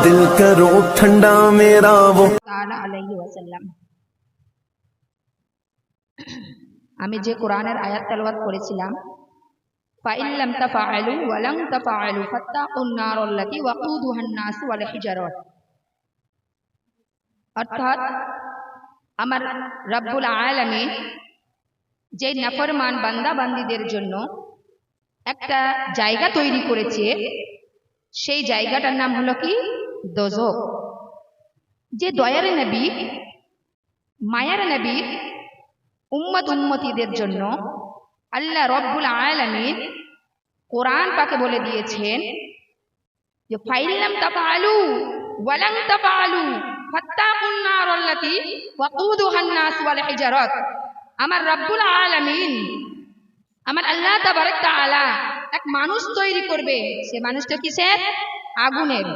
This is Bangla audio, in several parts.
दिल करो ठंडा मेरा वो আলাইহি ওয়াসাল্লাম। আমি যে কোরআনের আয়াত তেলাওয়াত করেছিলাম, ফাইল্লাম তাফআলু ওয়া লাম তাফআলু ফাত্তাকুন নারাল্লাতী ওয়াকুদুহান নাস ওয়াল হিজারাত, অর্থাৎ আমার রব্বুল আলামিন যে নাফরমান বান্দা বান্দীদের জন্য একটা জায়গা তৈরি করেছে, সেই জায়গাটার নাম হলো কি? দোজখ। যে দয়ার নবী, মায়ার নবী উম্মত উম্মতিদের জন্য আল্লাহ রব্বুল আলামিন কোরআন পাকে বলে দিয়েছেন যে ফাইল্লাম তাফআলু ওয়া লাম তাফআলু ফাত্তাকুন নারাল্লাতী ওয়াকুদুহান নাস ওয়াল হিজারাত। আমার রব্বুল আলামিন, আমার আল্লাহ তাবারক তাআলা এক মানুষ তৈরি করবে। সে মানুষটা কিসের? আগুনের।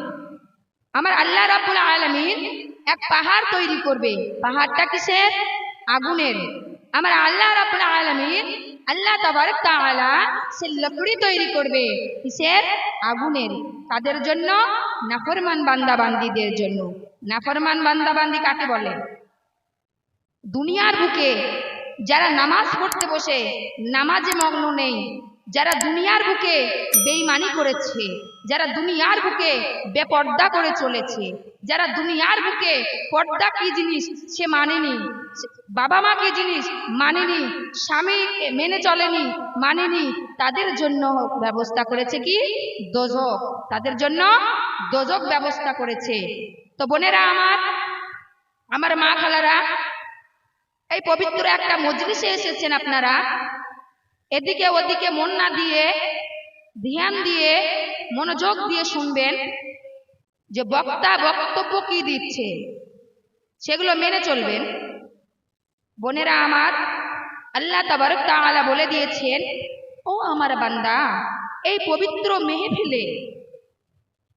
আমার আল্লাহ রাব্বুল আলামিন এক পাহাড় তৈরি করবে। পাহাড়টা কিসের? আগুনের। আমার আল্লাহ রাব্বুল আলামিন, আল্লাহ তাবারক তাআলা সে লকড়ি তৈরি করবে কিসের? আগুনের। কাদের জন্য? নাফরমান বান্দা বান্দীদের জন্য। নাফরমান বান্দা বান্দি কাকে বলে? দুনিয়ার বুকে যারা নামাজ পড়তে বসে নামাজে মগ্ন নেই, যারা দুনিয়ার বুকে বেঈমানি করেছে, যারা দুনিয়ার বুকে বেপর্দা করে চলেছে, যারা দুনিয়ার বুকে পর্দা কি জিনিস সে মানেনি, বাবা মা কি জিনিস মানেনি, স্বামী মেনে চলেনি, মানেনি, তাদের জন্য ব্যবস্থা করেছে কি? দোজখ। তাদের জন্য দোজখ ব্যবস্থা করেছে। তো বোনেরা আমার মা খালারা, এই পবিত্র একটা মজলিসে এসেছেন আপনারা, এদিকে ওদিকে মন না দিয়ে ধ্যান দিয়ে মনোযোগ দিয়ে শুনবেন যে বক্তা বক্তব্য কি দিচ্ছে, সেগুলো মেনে চলবেন। বোনেরা আমার, আল্লাহ তাবারক তাআলা বলে দিয়েছেন, ও আমার বান্দা, এই পবিত্র মেহফিলে,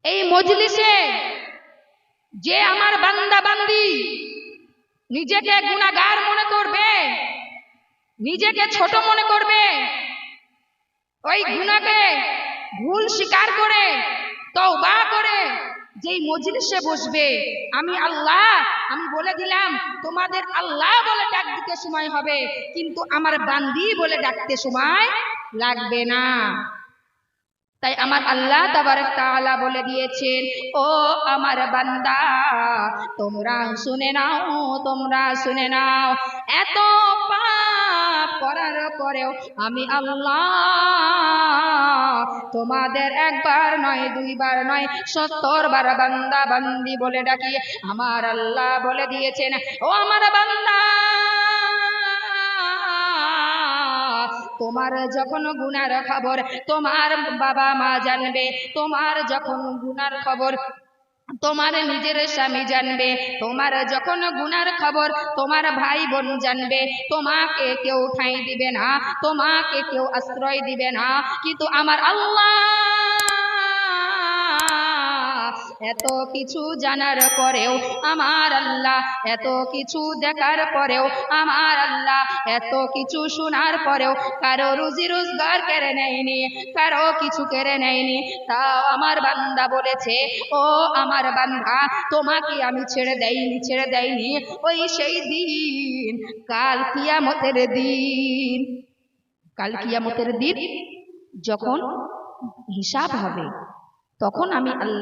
এই মজলিসে যে আমার বান্দা বান্দি নিজেকে গুনাহগার মনে করবে, নিজেকে ছোট মনে করবে, ওই গুনাহকে ভুল স্বীকার করে তওবা করে যেই মজলিসে বসবে, আমি আল্লাহ, আমি বলে দিলাম তোমাদের আল্লাহ বলে ডাক দিতে সময় হবে, কিন্তু আমার বান্দি বলে ডাকতে সময় লাগবে না। তাই আমার আল্লাহ তাবারক তাআলা বলে দিয়েছেন, ও আমার বান্দা, তোমরা শুনে নাও, তোমরা শুনে নাও, এত পাপ করার পরেও আমি আল্লাহ তোমাদের একবার নয়, দুইবার নয়, 70 বার বান্দা বান্দি বলে ডাকি। আমার আল্লাহ বলে দিয়েছেন, ও আমার বান্দা, তোমার যখন গুনার খবর তোমার বাবা মা জানবে, তোমার যখন গুনার খবর তোমার নিজের স্বামী জানবে, তোমার যখন গুনার খবর তোমার ভাই বোন জানবে, তোমাকে কেউ ঠাঁই দিবে না, তোমাকে কেউ আশ্রয় দিবে না, কিন্তু আমার আল্লাহ এত কিছু জানার পরেও, আমার আল্লাহ এত কিছু দেখার পরেও, আমার আল্লাহ এত কিছু শোনার পরেও কারো রুজি রোজগার কেড়ে নেয়নি, কারো কিছু কেড়ে নেয়নি। তাও আমার বান্দা বলেছে, ও আমার বান্দা, তোমাকে আমি ছেড়ে দেইনি, ছেড়ে দেইনি। ওই সেই দিন, কাল কিয়ামতের দিন, কাল কিয়ামতের দিন যখন হিসাব হবে, তখন আমি আল্লাহ